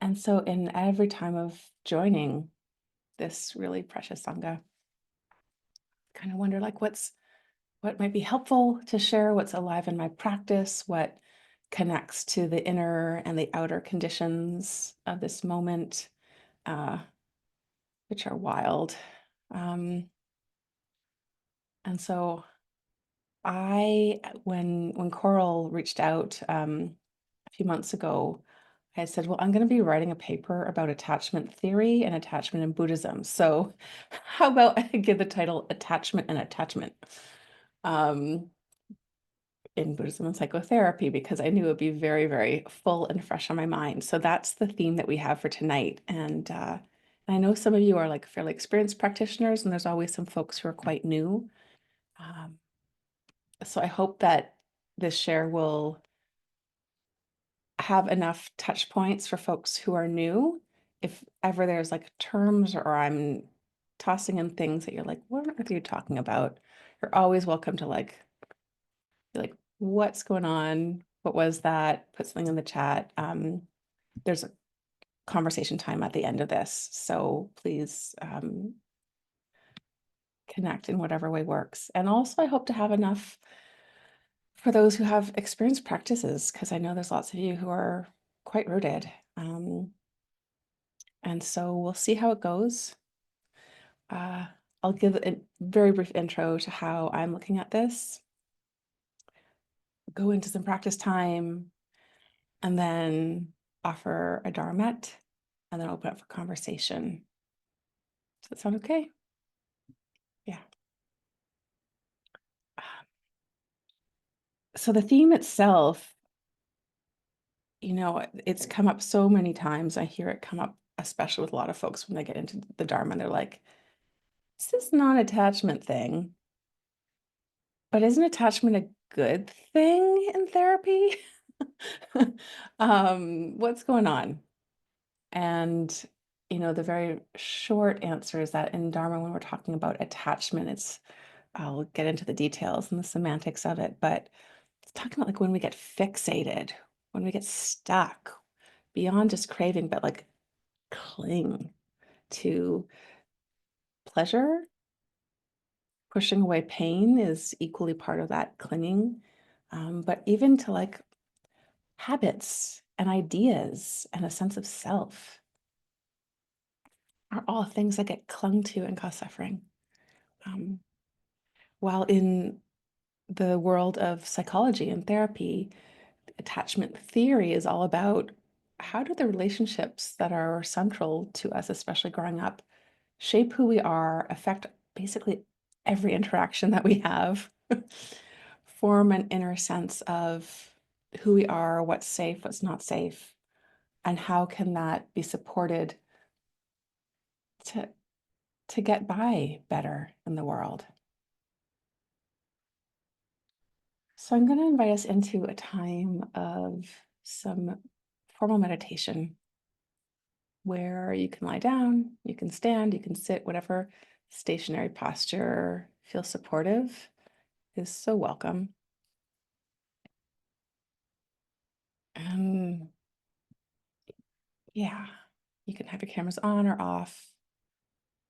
And so in every time of joining this really precious Sangha, kind of wonder like what might be helpful to share, what's alive in my practice, what connects to the inner and the outer conditions of this moment, uh, which are wild. Um, and so when Coral reached out a few months ago, I said, well, I'm going to be writing a paper about attachment theory and attachment in Buddhism. So how about I give the title Attachment and Attachment um, in Buddhism and Psychotherapy, because I knew it would be very, very full and fresh on my mind. So that's the theme that we have for tonight. And I know some of you are like fairly experienced practitioners, and there's always some folks who are quite new. Um, so I hope that this share will have enough touch points for folks who are new. If ever there's like terms or I'm tossing in things that you're like, what on earth are you talking about? You're always welcome to like be like, what's going on? What was that? Put something in the chat. There's a conversation time at the end of this. So please connect in whatever way works. And also I hope to have enough for those who have experienced practices, because I know there's lots of you who are quite rooted. And so we'll see how it goes. Uh, I'll give a very brief intro to how I'm looking at this, go into some practice time, and then offer a Dharmet, and then open up for conversation. Does that sound okay? Yeah. So the theme itself, it's come up so many times. I hear it come up, especially with a lot of folks when they get into the Dharma, and they're like, is this non-attachment thing? But isn't attachment a good thing in therapy? What's going on? And, the very short answer is that in Dharma, when we're talking about attachment, I'll get into the details and the semantics of it, but it's talking about like when we get fixated, when we get stuck beyond just craving, but like cling to pleasure. Pushing away pain is equally part of that clinging. But even to like habits and ideas and a sense of self are all things that get clung to and cause suffering. Um, while in the world of psychology and therapy, attachment theory is all about how do the relationships that are central to us, especially growing up, shape who we are, affect basically every interaction that we have, form an inner sense of who we are, what's safe, what's not safe, and how can that be supported to to get by better in the world. So I'm going to invite us into a time of some formal meditation where you can lie down, you can stand, you can sit, whatever stationary posture feels supportive is so welcome. And yeah, you can have your cameras on or off.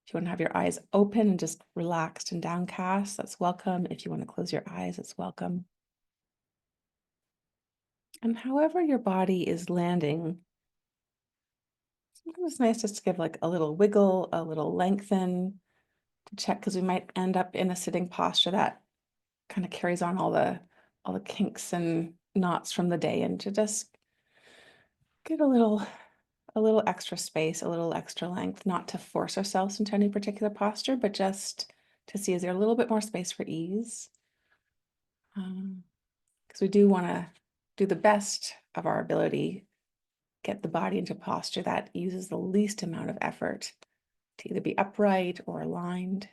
If you want to have your eyes open and just relaxed and downcast, that's welcome. If you want to close your eyes, it's welcome. And however your body is landing, sometimes it's nice just to give like a little wiggle, a little lengthen to check, because we might end up in a sitting posture that kind of carries on all the kinks and knots from the day, and to just get a little extra space, a little extra length, not to force ourselves into any particular posture, but just to see, is there a little bit more space for ease? Because we do want to do the best of our ability, get the body into posture that uses the least amount of effort to either be upright or aligned,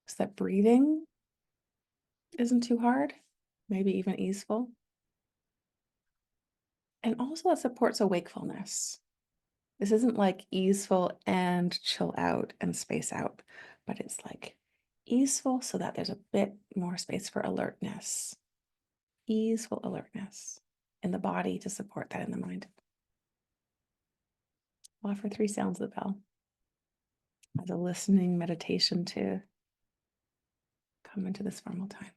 so that breathing isn't too hard, maybe even easeful. And also that supports a wakefulness. This isn't like easeful and chill out and space out, but it's like easeful so that there's a bit more space for alertness, easeful alertness in the body to support that in the mind. I'll offer 3 sounds of the bell as a listening meditation to come into this formal time.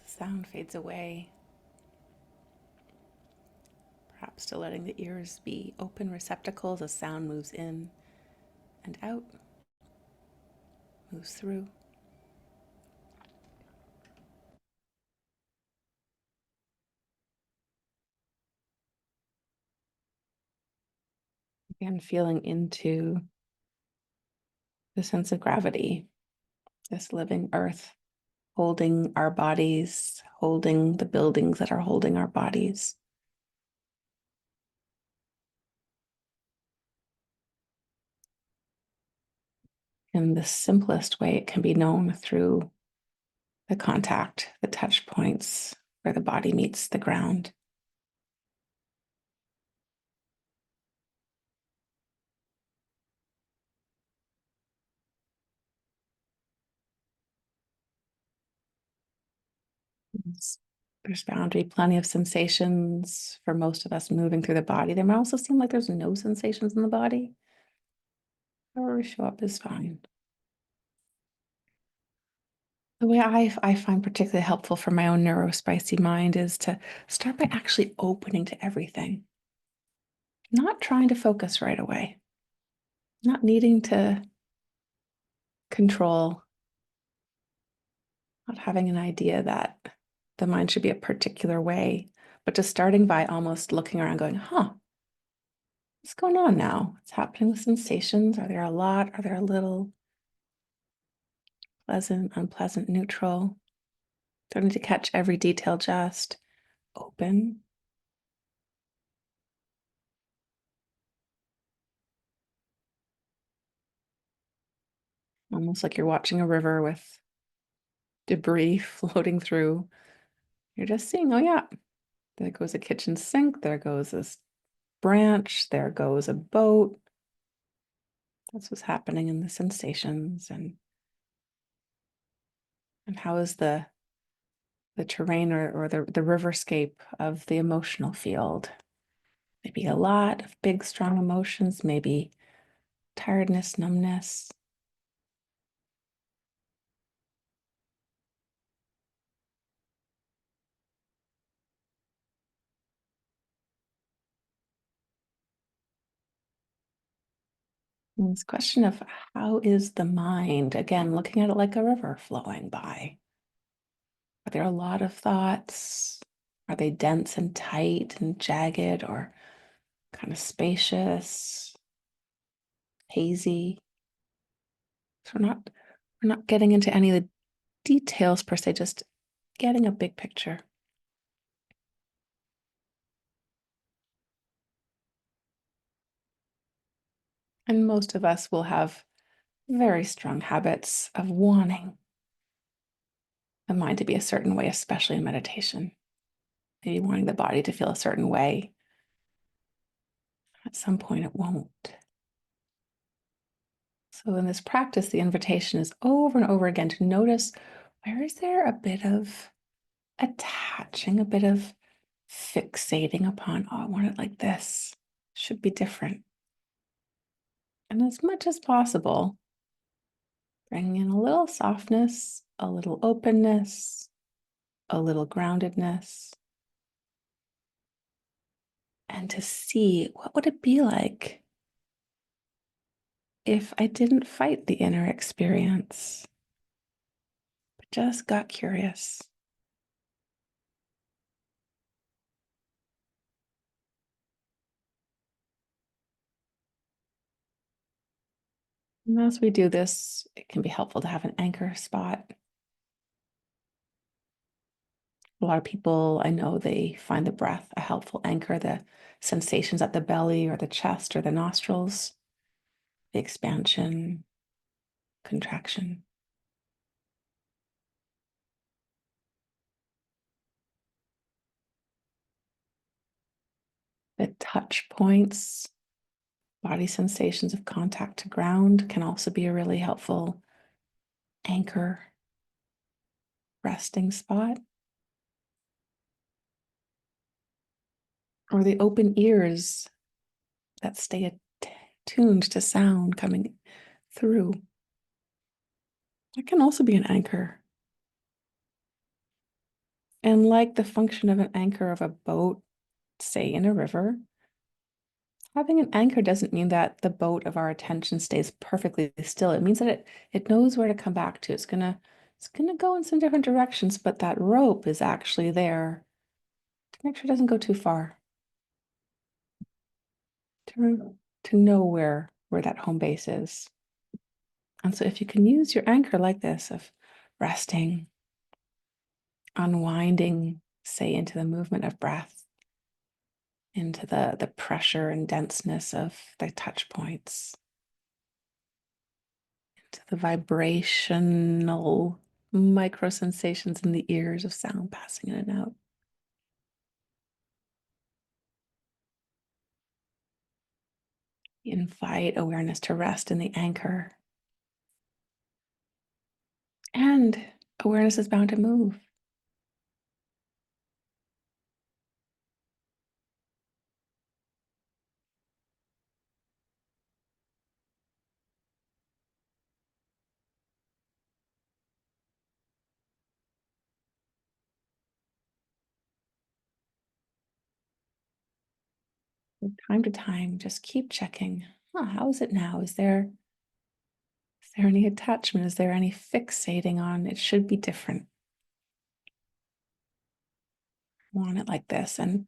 Sound fades away, perhaps still letting the ears be open receptacles as sound moves in and out, moves through. Again, feeling into the sense of gravity, this living earth holding our bodies, holding the buildings that are holding our bodies. In the simplest way it can be known through the contact, the touch points where the body meets the ground. There's bound to be plenty of sensations for most of us moving through the body. There might also seem like there's no sensations in the body. However we show up is fine. The way I find particularly helpful for my own neurospicy mind is to start by actually opening to everything, not trying to focus right away, not needing to control, not having an idea that the mind should be a particular way, but just starting by almost looking around going, what's going on now? What's happening with sensations? Are there a lot? Are there a little? Pleasant, unpleasant, neutral? Don't need to catch every detail, just open. Almost like you're watching a river with debris floating through. You're just seeing, oh yeah, there goes a kitchen sink, there goes this branch, there goes a boat. That's what's happening in the sensations. And how is the terrain or the riverscape of the emotional field? Maybe a lot of big, strong emotions, maybe tiredness, numbness. And this question of how is the mind, again, looking at it like a river flowing by. Are there a lot of thoughts? Are they dense and tight and jagged, or kind of spacious, hazy? So we're not getting into any of the details per se, just getting a big picture. And most of us will have very strong habits of wanting the mind to be a certain way, especially in meditation. Maybe wanting the body to feel a certain way. At some point, it won't. So in this practice, the invitation is over and over again to notice, where is there a bit of attaching, a bit of fixating upon, oh, I want it like this. should be different. And as much as possible, bringing in a little softness, a little openness, a little groundedness, and to see what would it be like if I didn't fight the inner experience, but just got curious. And as we do this, it can be helpful to have an anchor spot. A lot of people I know, they find the breath a helpful anchor, the sensations at the belly or the chest or the nostrils, the expansion, contraction. The touch points, body sensations of contact to ground can also be a really helpful anchor, resting spot. Or the open ears that stay attuned to sound coming through. That can also be an anchor. And like the function of an anchor of a boat, say in a river, having an anchor doesn't mean that the boat of our attention stays perfectly still. It means that it knows where to come back to. It's gonna go in some different directions, but that rope is actually there to make sure it doesn't go too far. To know where that home base is. And so if you can use your anchor like this of resting, unwinding, say into the movement of breath, into the pressure and denseness of the touch points, into the vibrational micro sensations in the ears of sound passing in and out. Invite awareness to rest in the anchor. And awareness is bound to move. From time to time, just keep checking. How is it now? Is there any attachment? Is there any fixating on it should be different? I want it like this. And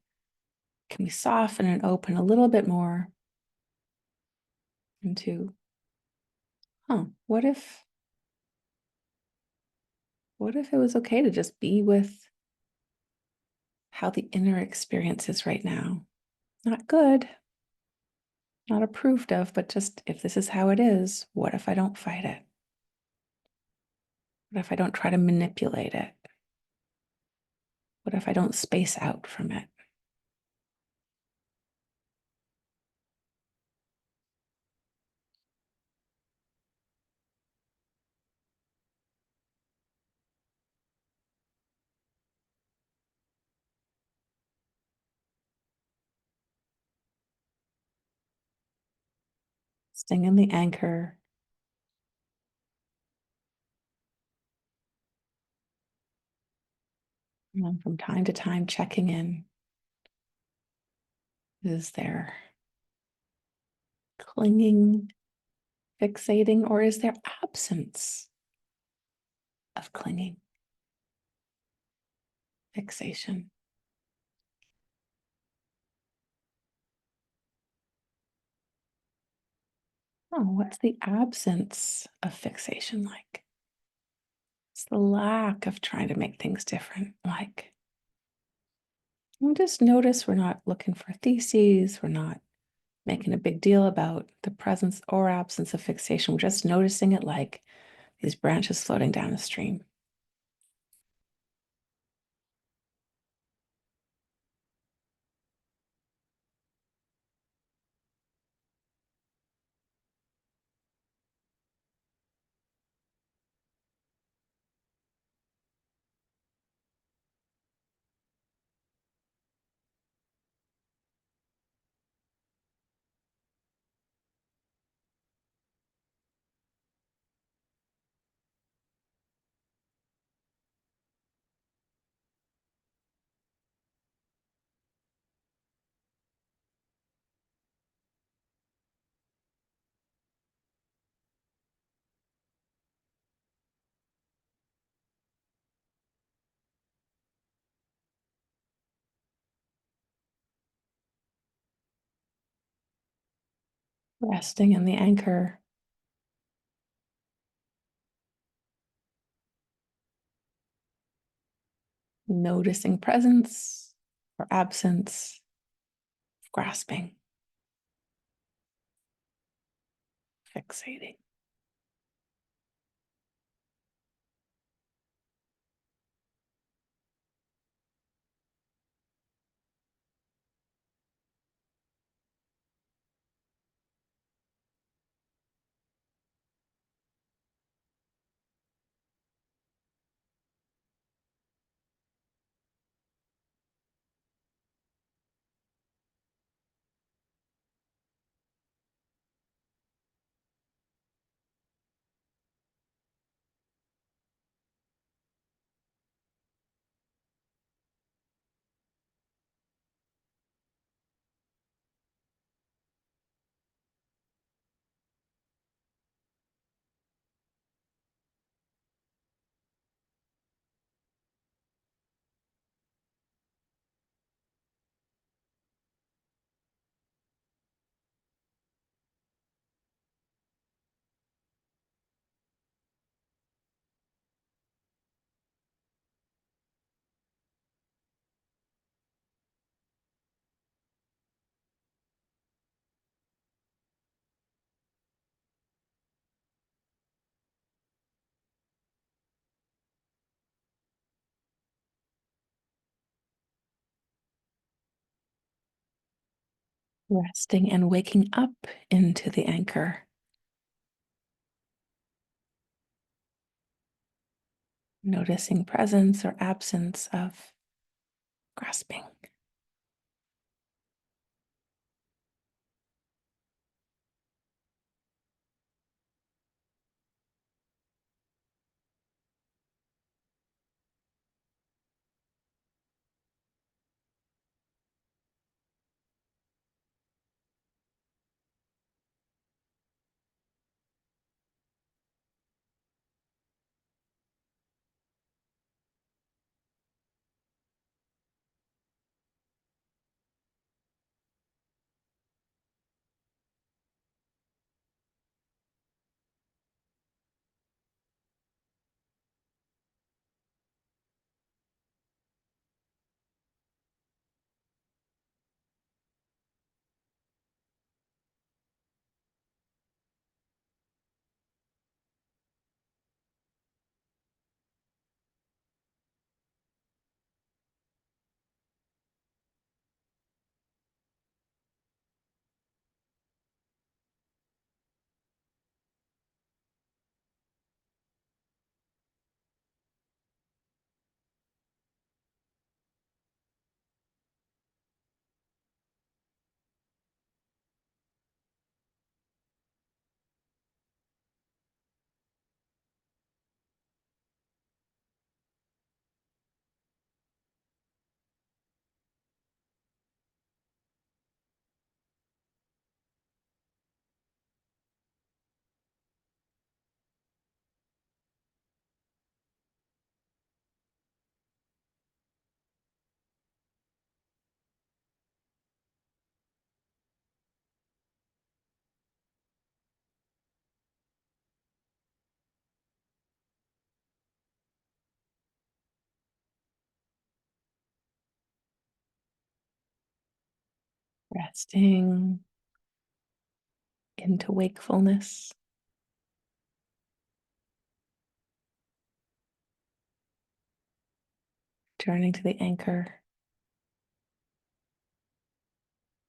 can we soften and open a little bit more into, what if it was okay to just be with how the inner experience is right now? Not good, not approved of, but just if this is how it is, what if I don't fight it? What if I don't try to manipulate it? What if I don't space out from it? Staying in the anchor. And then from time to time, checking in. Is there clinging, fixating, or is there absence of clinging, fixation? Oh, what's the absence of fixation like? It's the lack of trying to make things different like. And just notice we're not looking for theses, we're not making a big deal about the presence or absence of fixation. We're just noticing it like these branches floating down a stream. Resting in the anchor. Noticing presence or absence, grasping, fixating. Resting and waking up into the anchor. Noticing presence or absence of grasping. Resting into wakefulness. Turning to the anchor.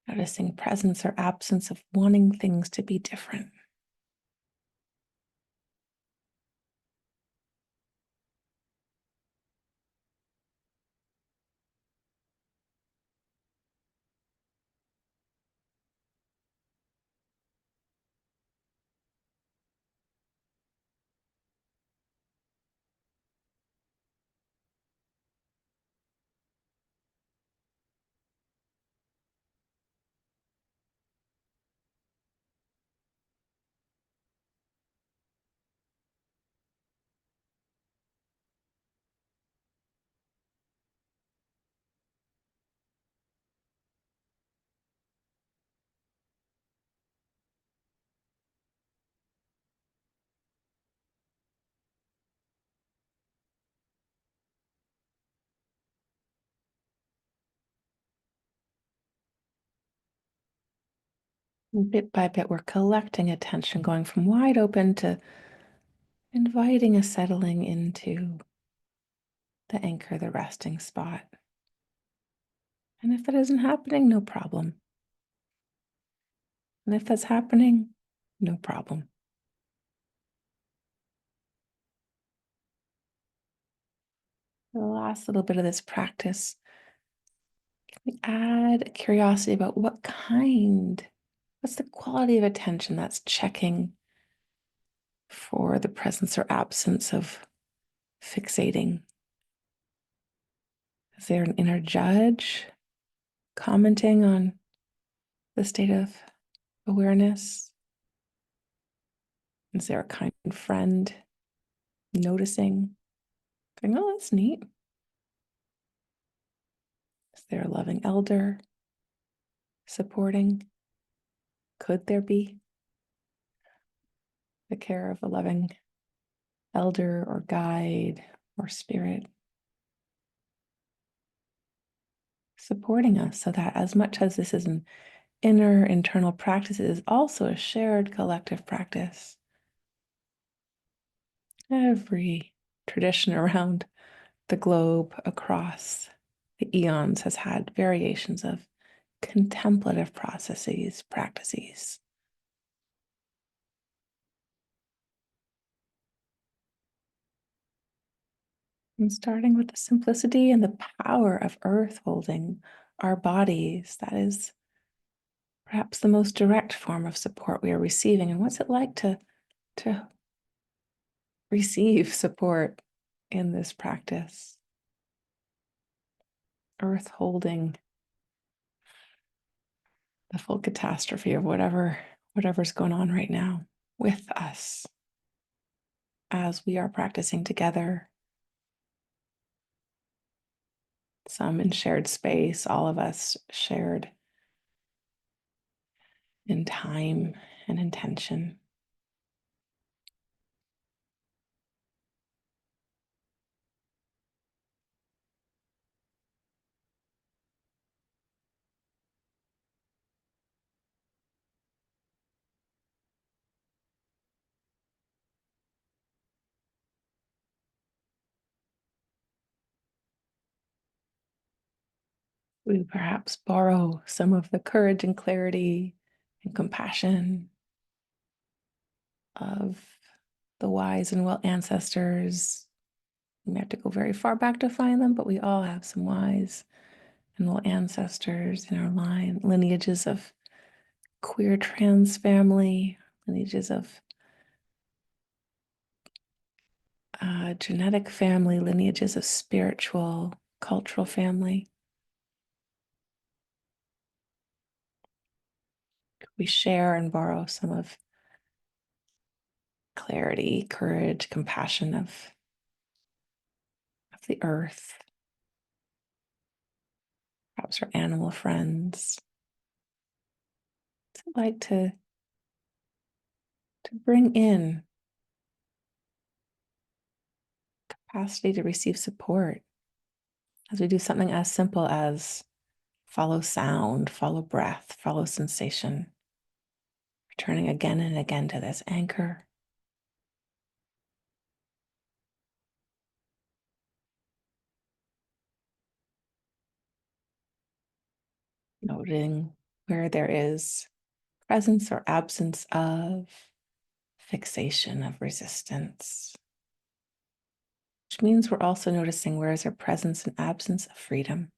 Noticing presence or absence of wanting things to be different. And bit by bit, we're collecting attention, going from wide open to inviting a settling into the anchor, the resting spot. And if that isn't happening, no problem. And if that's happening, no problem. The last little bit of this practice, we add curiosity about what's the quality of attention that's checking for the presence or absence of fixating. Is there an inner judge commenting on the state of awareness? Is there a kind friend noticing, going, oh, that's neat? Is there a loving elder supporting? Could there be the care of a loving elder or guide or spirit supporting us, so that as much as this is an inner internal practice, it is also a shared collective practice? Every tradition around the globe across the eons has had variations of contemplative practices. And starting with the simplicity and the power of earth holding our bodies, that is perhaps the most direct form of support we are receiving. And what's it like to receive support in this practice? Earth holding the full catastrophe of whatever's going on right now with us as we are practicing together, some in shared space, all of us shared in time and intention. We perhaps borrow some of the courage and clarity and compassion of the wise and well ancestors. We may have to go very far back to find them, but we all have some wise and well ancestors in our lineages of queer trans family, lineages of genetic family, lineages of spiritual, cultural family. We share and borrow some of clarity, courage, compassion of the earth, perhaps our animal friends. What's it like to bring in capacity to receive support as we do something as simple as follow sound, follow breath, follow sensation, returning again and again to this anchor. Noting where there is presence or absence of fixation, of resistance, which means we're also noticing where is there presence and absence of freedom.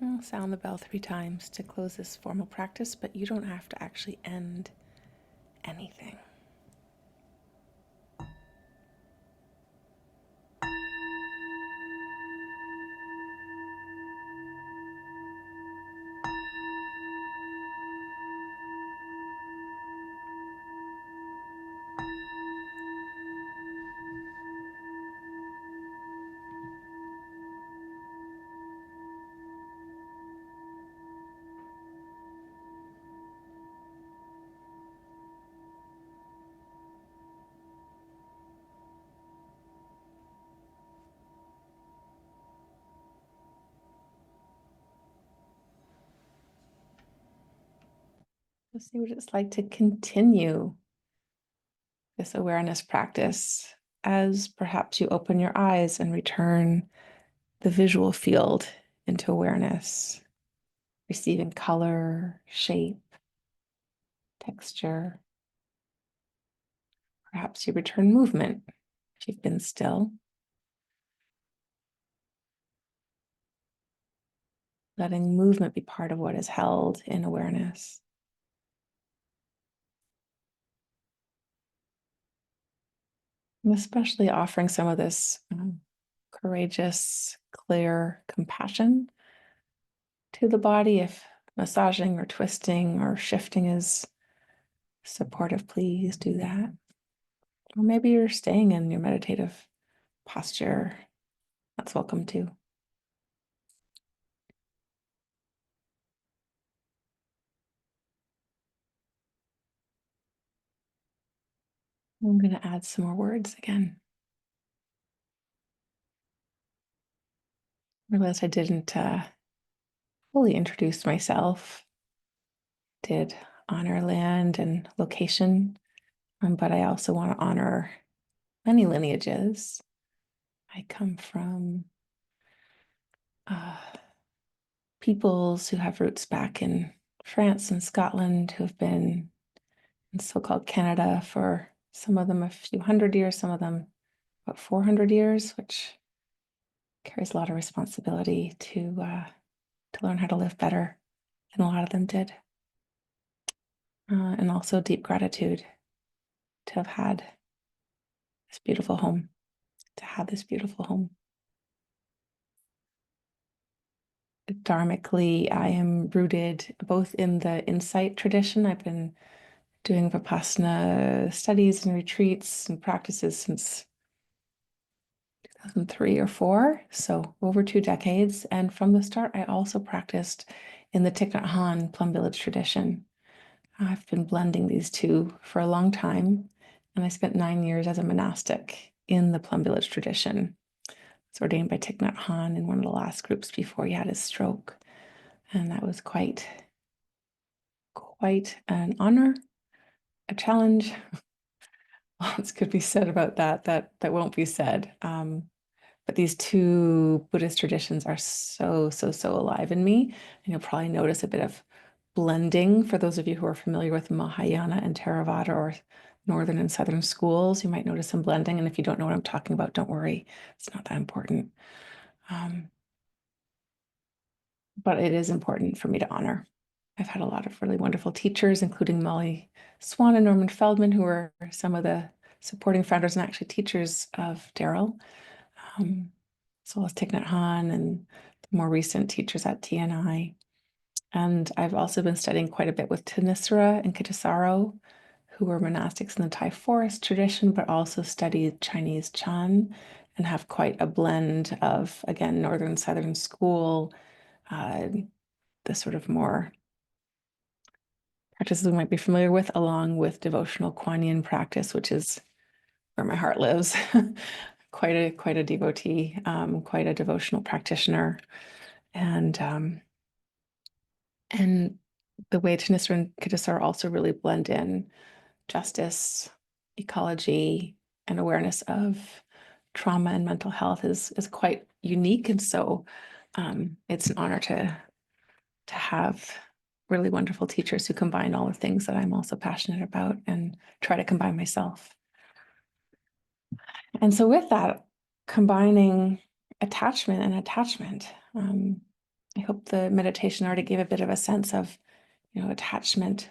I'll sound the bell 3 times to close this formal practice, but you don't have to actually end anything. Let's see what it's like to continue this awareness practice as perhaps you open your eyes and return the visual field into awareness, receiving color, shape, texture. Perhaps you return movement if you've been still, letting movement be part of what is held in awareness. And especially offering some of this courageous, clear compassion to the body. If massaging or twisting or shifting is supportive, please do that. Or maybe you're staying in your meditative posture. That's welcome too. I'm going to add some more words again. I realized I didn't fully introduce myself. Did honor land and location, but I also want to honor many lineages. I come from peoples who have roots back in France and Scotland, who have been in so-called Canada for some of them a few hundred years, some of them about 400 years, which carries a lot of responsibility to learn how to live better than a lot of them did. And also deep gratitude to have had this beautiful home, to have this beautiful home. Dharmically, I am rooted both in the Insight tradition. I've been doing Vipassana studies and retreats and practices since 2003 or 4, so over 2 decades. And from the start, I also practiced in the Thich Nhat Hanh Plum Village tradition. I've been blending these two for a long time, and I spent 9 years as a monastic in the Plum Village tradition. I was ordained by Thich Nhat Hanh in one of the last groups before he had his stroke, and that was quite an honor, a challenge. Lots could be said about that won't be said. But these two Buddhist traditions are so alive in me. And you'll probably notice a bit of blending for those of you who are familiar with Mahayana and Theravada or Northern and Southern schools. You might notice some blending. And if you don't know what I'm talking about, don't worry. It's not that important. But it is important for me to honor. I've had a lot of really wonderful teachers, including Molly Swan and Norman Feldman, who are some of the supporting founders and actually teachers of Daryl, as well as Thich Nhat Hanh and the more recent teachers at TNI. And I've also been studying quite a bit with Thanisara and Kittisaro, who were monastics in the Thai forest tradition, but also studied Chinese Chan and have quite a blend of, again, Northern Southern school, the sort of more practices we might be familiar with, along with devotional Kuan Yin practice, which is where my heart lives. quite a devotee, quite a devotional practitioner, and the way Thanisara and Kittisaro also really blend in justice, ecology, and awareness of trauma and mental health is quite unique, and so it's an honor to have really wonderful teachers who combine all the things that I'm also passionate about and try to combine myself. And so with that, combining attachment and attachment, I hope the meditation already gave a bit of a sense of, attachment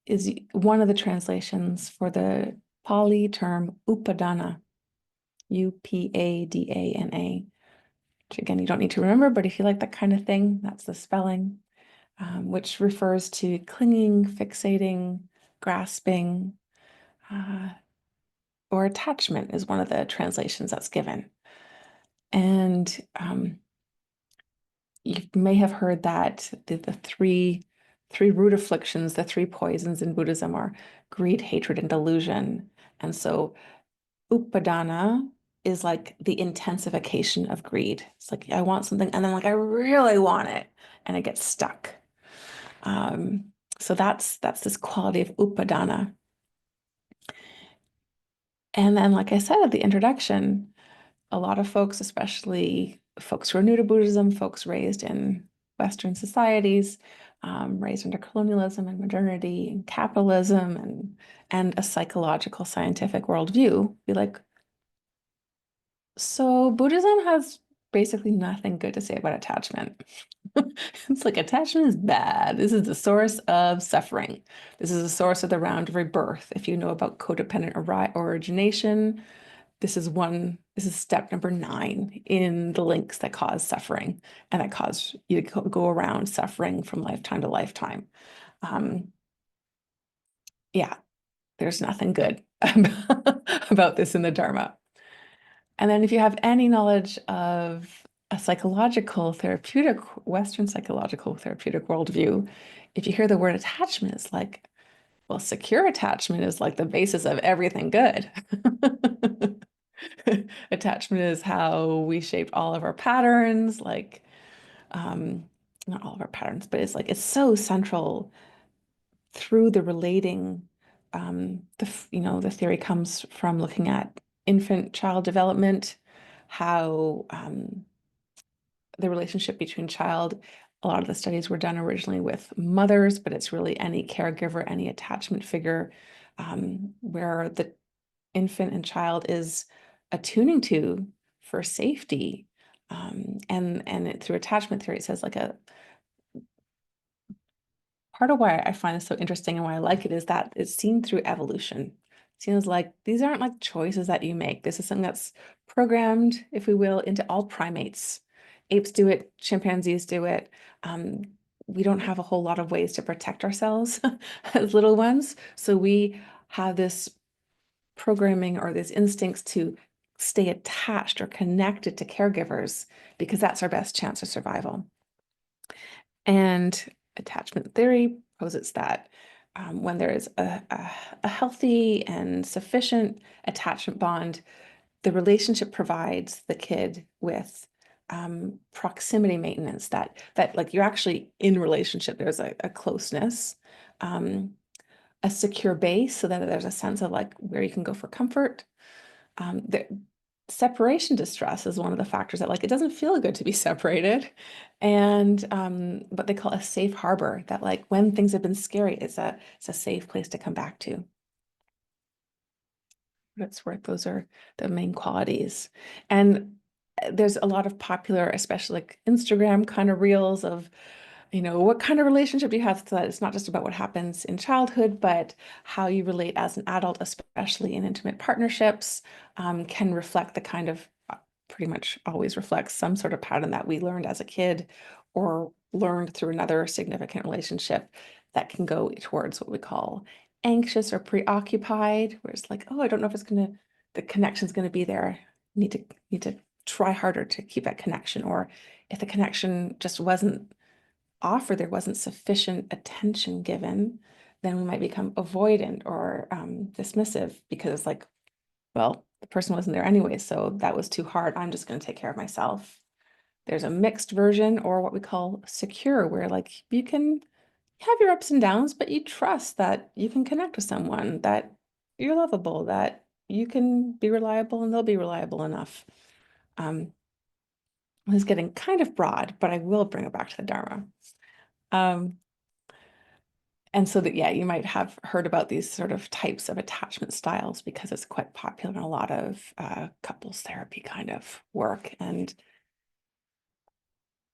is one of the translations for the Pali term upadana, Upadana, which again, you don't need to remember, but if you like that kind of thing, that's the spelling, which refers to clinging, fixating, grasping, or attachment is one of the translations that's given. And you may have heard that the three root afflictions, the three poisons in Buddhism are greed, hatred, and delusion. And so upadana is like the intensification of greed. It's like I want something, and then like I really want it, and it gets stuck. So that's this quality of upadana. And then, like I said at the introduction, a lot of folks, especially folks who are new to Buddhism, folks raised in Western societies, raised under colonialism and modernity and capitalism and a psychological scientific worldview, be like, so Buddhism has basically nothing good to say about attachment. It's like attachment is bad. This is the source of suffering. This is the source of the round of rebirth. If you know about codependent origination, this is step number 9 in the links that cause suffering and that cause you to go around suffering from lifetime to lifetime. Yeah, there's nothing good about this in the Dharma. And then if you have any knowledge of a Western psychological therapeutic worldview, if you hear the word attachment, it's like, well, secure attachment is like the basis of everything good. Attachment is how we shaped all of our patterns, like not all of our patterns, but it's so central through the relating. The theory comes from looking at infant child development, how the relationship between child. A lot of the studies were done originally with mothers, but it's really any caregiver, any attachment figure, where the infant and child is attuning to for safety. Through attachment theory, it says like a part of why I find this so interesting and why I like it is that it's seen through evolution. It seems like these aren't like choices that you make. This is something that's programmed, if we will, into all primates. Apes do it, chimpanzees do it. We don't have a whole lot of ways to protect ourselves as little ones. So we have this programming or these instincts to stay attached or connected to caregivers because that's our best chance of survival. And attachment theory posits that when there is a healthy and sufficient attachment bond, the relationship provides the kid with proximity maintenance that like you're actually in relationship. There's a closeness, a secure base so that there's a sense of like where you can go for comfort. The separation distress is one of the factors that like it doesn't feel good to be separated, and what they call a safe harbor, that like when things have been scary, it's a safe place to come back to. That's where those are the main qualities. And there's a lot of popular, especially like Instagram kind of reels of what kind of relationship do you have, so that it's not just about what happens in childhood, but how you relate as an adult, especially in intimate partnerships, can reflect the kind of pretty much always reflects some sort of pattern that we learned as a kid or learned through another significant relationship that can go towards what we call anxious or preoccupied, where it's like, oh, I don't know if the connection's gonna be there. Need to try harder to keep that connection, or if the connection just wasn't offer, there wasn't sufficient attention given, then we might become avoidant or dismissive because it's like, well, the person wasn't there anyway, so that was too hard. I'm just going to take care of myself. There's a mixed version, or what we call secure, where like you can have your ups and downs, but you trust that you can connect with someone, that you're lovable, that you can be reliable and they'll be reliable enough. This is getting kind of broad, but I will bring it back to the Dharma. Um, And so that, yeah, you might have heard about these sort of types of attachment styles because it's quite popular in a lot of couples therapy kind of work. And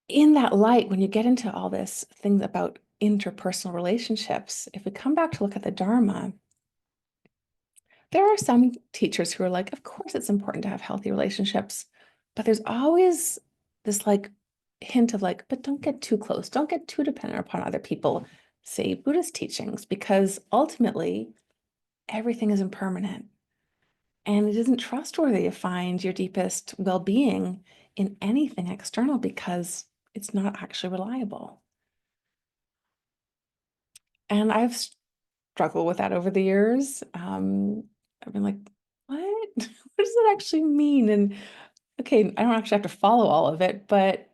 in that light, when you get into all this things about interpersonal relationships, if we come back to look at the Dharma, there are some teachers who are like, of course it's important to have healthy relationships, but there's always this like hint of like, but don't get too close, don't get too dependent upon other people, say Buddhist teachings, because ultimately everything is impermanent. And it isn't trustworthy to find your deepest well-being in anything external because it's not actually reliable. And I've struggled with that over the years. I've been like, what? What does it actually mean? And okay, I don't actually have to follow all of it, but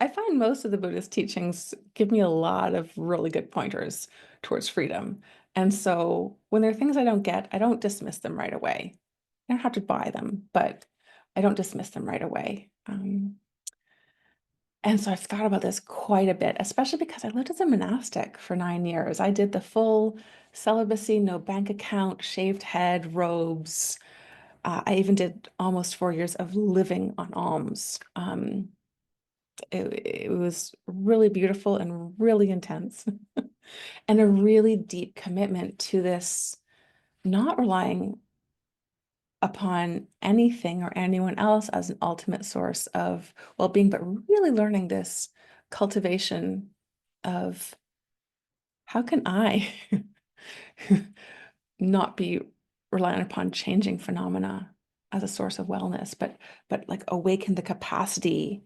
I find most of the Buddhist teachings give me a lot of really good pointers towards freedom. And so when there are things I don't get, I don't dismiss them right away. I don't have to buy them, but I don't dismiss them right away. And so I've thought about this quite a bit, especially because I lived as a monastic for 9 years. I did the full celibacy, no bank account, shaved head, robes. I even did almost 4 years of living on alms. It was really beautiful and really intense, and a really deep commitment to this, not relying upon anything or anyone else as an ultimate source of well-being, but really learning this cultivation of how can I not be reliant upon changing phenomena as a source of wellness, but like awaken the capacity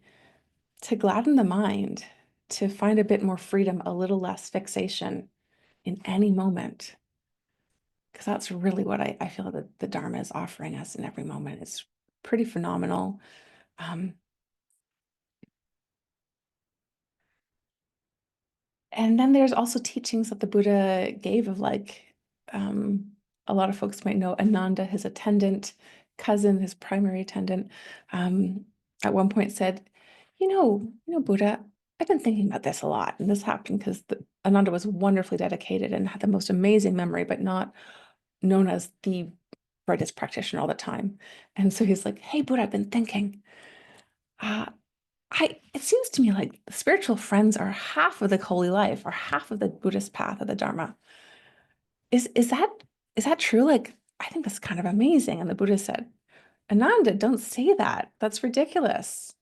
to gladden the mind, to find a bit more freedom, a little less fixation in any moment. Because that's really what I feel that the Dharma is offering us in every moment. It's pretty phenomenal. Um, and then there's also teachings that the Buddha gave of like, a lot of folks might know Ananda, his attendant, cousin, his primary attendant, at one point said, Buddha, I've been thinking about this a lot. And this happened because Ananda was wonderfully dedicated and had the most amazing memory, but not known as the brightest practitioner all the time. And so he's like, hey, Buddha, I've been thinking. Uh, it seems to me like spiritual friends are half of the holy life or half of the Buddhist path of the Dharma. Is that true? Like, I think that's kind of amazing. And the Buddha said, Ananda, don't say that. That's ridiculous.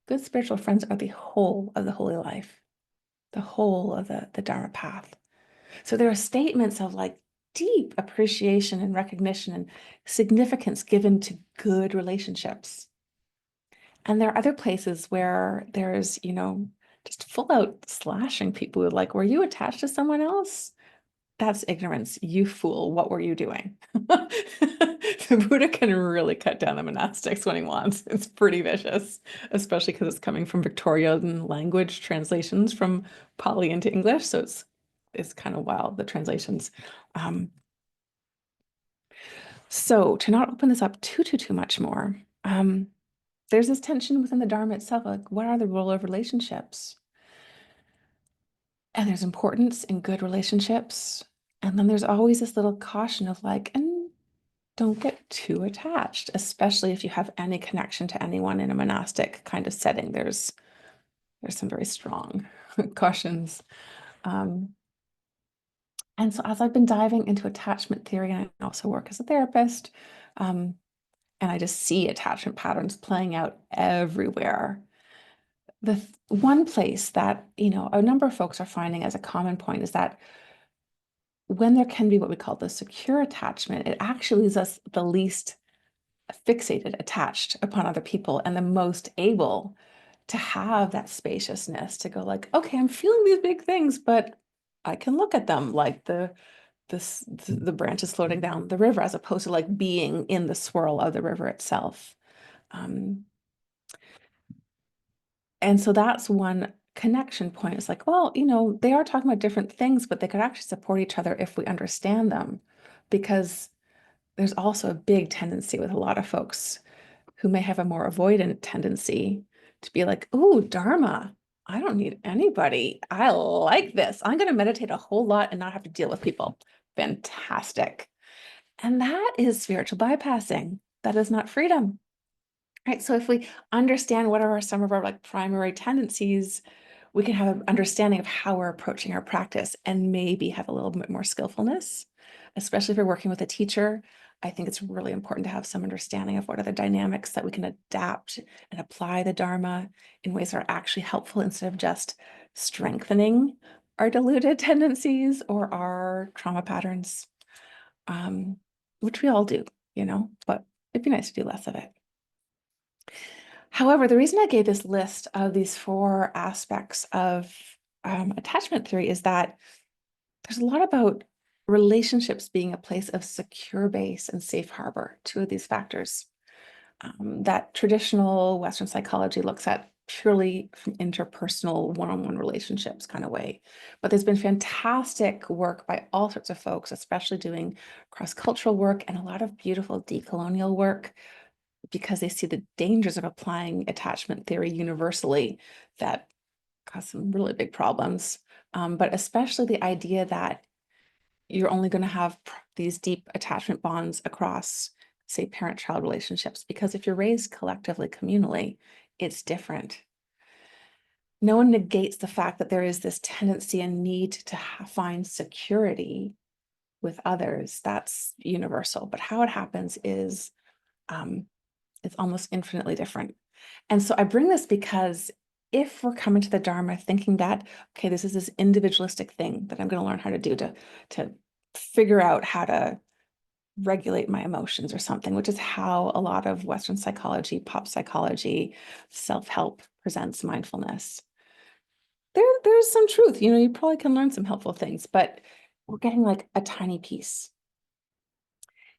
Good spiritual friends are the whole of the holy life, the whole of the Dharma path. So there are statements of like deep appreciation and recognition and significance given to good relationships. And there are other places where there's, just full out slashing people with like, were you attached to someone else? That's ignorance, you fool. What were you doing? The Buddha can really cut down the monastics when he wants. It's pretty vicious, especially because it's coming from Victorian language translations from Pali into English. So it's kind of wild, the translations. Um, so to not open this up too much more, there's this tension within the Dharma itself, like what are the role of relationships? And there's importance in good relationships. And then there's always this little caution of like, and don't get too attached, especially if you have any connection to anyone in a monastic kind of setting. There's some very strong cautions. Um, and so as I've been diving into attachment theory, and I also work as a therapist, and I just see attachment patterns playing out everywhere. The one place that, a number of folks are finding as a common point is that when there can be what we call the secure attachment, it actually leaves us the least fixated, attached upon other people, and the most able to have that spaciousness to go like, okay, I'm feeling these big things, but I can look at them like the branches floating down the river, as opposed to like being in the swirl of the river itself. Um, and so that's one connection point. It's like, well, they are talking about different things, but they could actually support each other if we understand them, because there's also a big tendency with a lot of folks who may have a more avoidant tendency to be like, oh, Dharma, I don't need anybody. I like this. I'm going to meditate a whole lot and not have to deal with people. Fantastic. And that is spiritual bypassing. That is not freedom. right? So if we understand what are some of our like primary tendencies, we can have an understanding of how we're approaching our practice and maybe have a little bit more skillfulness, especially if you're working with a teacher. I think it's really important to have some understanding of what are the dynamics that we can adapt and apply the Dharma in ways that are actually helpful instead of just strengthening our deluded tendencies or our trauma patterns, um, which we all do, but it'd be nice to do less of it. However, the reason I gave this list of these 4 aspects of attachment theory is that there's a lot about relationships being a place of secure base and safe harbor, 2 of these factors that traditional Western psychology looks at purely from interpersonal one-on-one relationships kind of way. But there's been fantastic work by all sorts of folks, especially doing cross-cultural work and a lot of beautiful decolonial work, because they see the dangers of applying attachment theory universally that cause some really big problems. But especially the idea that you're only going to have these deep attachment bonds across, say, parent-child relationships, because if you're raised collectively, communally, it's different. No one negates the fact that there is this tendency and need to find security with others. That's universal. But how it happens is it's almost infinitely different. And so I bring this because if we're coming to the Dharma thinking that, okay, this is this individualistic thing that I'm going to learn how to do to figure out how to regulate my emotions or something, which is how a lot of Western psychology, pop psychology, self-help presents mindfulness. There's some truth, you probably can learn some helpful things, but we're getting like a tiny piece.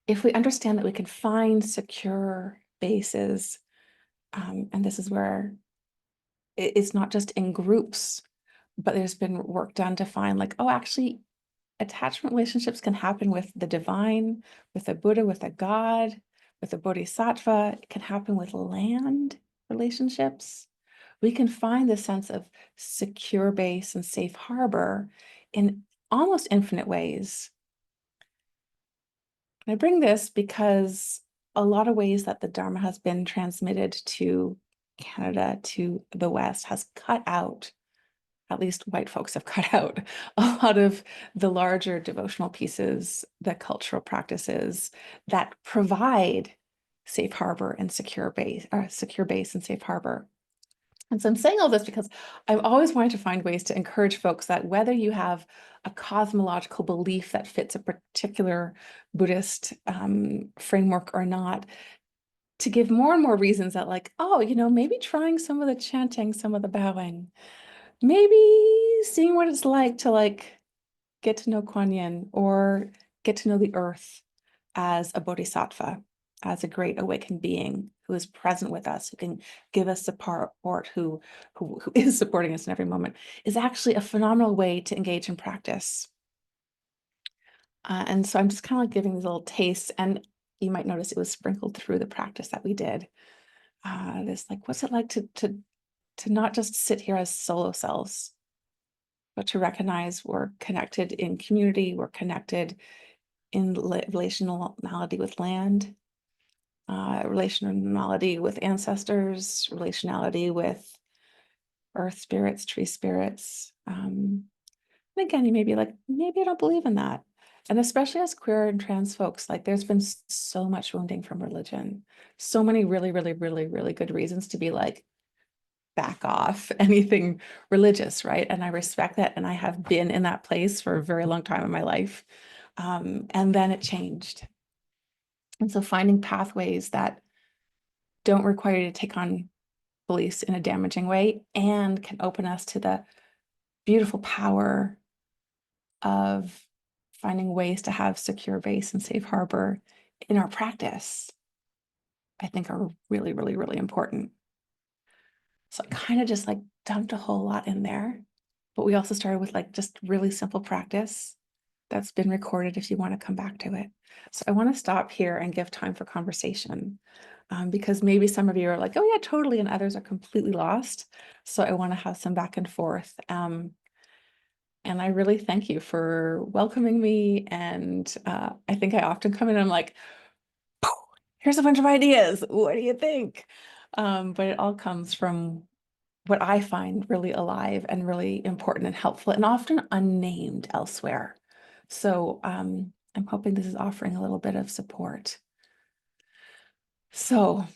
If we understand that we can find secure bases, and this is where it's not just in groups, but there's been work done to find like, oh, actually, attachment relationships can happen with the divine, with a Buddha, with a God, with a bodhisattva. It can happen with land relationships. We can find this sense of secure base and safe harbor in almost infinite ways. And I bring this because a lot of ways that the Dharma has been transmitted to Canada, to the West, has cut out, at least white folks have cut out a lot of the larger devotional pieces, the cultural practices that provide safe harbor and secure base and safe harbor. And so I'm saying all this because I've always wanted to find ways to encourage folks that whether you have a cosmological belief that fits a particular Buddhist framework or not, to give more and more reasons that like, oh, maybe trying some of the chanting, some of the bowing, maybe seeing what it's like to get to know Kuan Yin or get to know the earth as a bodhisattva, as a great awakened being who is present with us, who can give us support, who is supporting us in every moment, is actually a phenomenal way to engage in practice. And so I'm just kind of like giving these little tastes, and you might notice it was sprinkled through the practice that we did. This like, what's it like to not just sit here as solo selves, but to recognize we're connected in community, we're connected in relationality with land, relationality with ancestors, relationality with earth spirits, tree spirits. And again, you may be like, maybe I don't believe in that. And especially as queer and trans folks, like there's been so much wounding from religion, so many really, really, really, really good reasons to be like, back off anything religious, right? And I respect that. And I have been in that place for a very long time in my life. And then it changed. And so finding pathways that don't require you to take on beliefs in a damaging way and can open us to the beautiful power of finding ways to have secure base and safe harbor in our practice, I think are really, really, really important. So I kind of just like dumped a whole lot in there, but we also started with like just really simple practice that's been recorded if you want to come back to it. So I want to stop here and give time for conversation, because maybe some of you are like, oh yeah, totally, and others are completely lost. So I want to have some back and forth. And I really thank you for welcoming me. And I think I often come in and I'm like, here's a bunch of ideas. What do you think? But it all comes from what I find really alive and really important and helpful and often unnamed elsewhere. So I'm hoping this is offering a little bit of support. So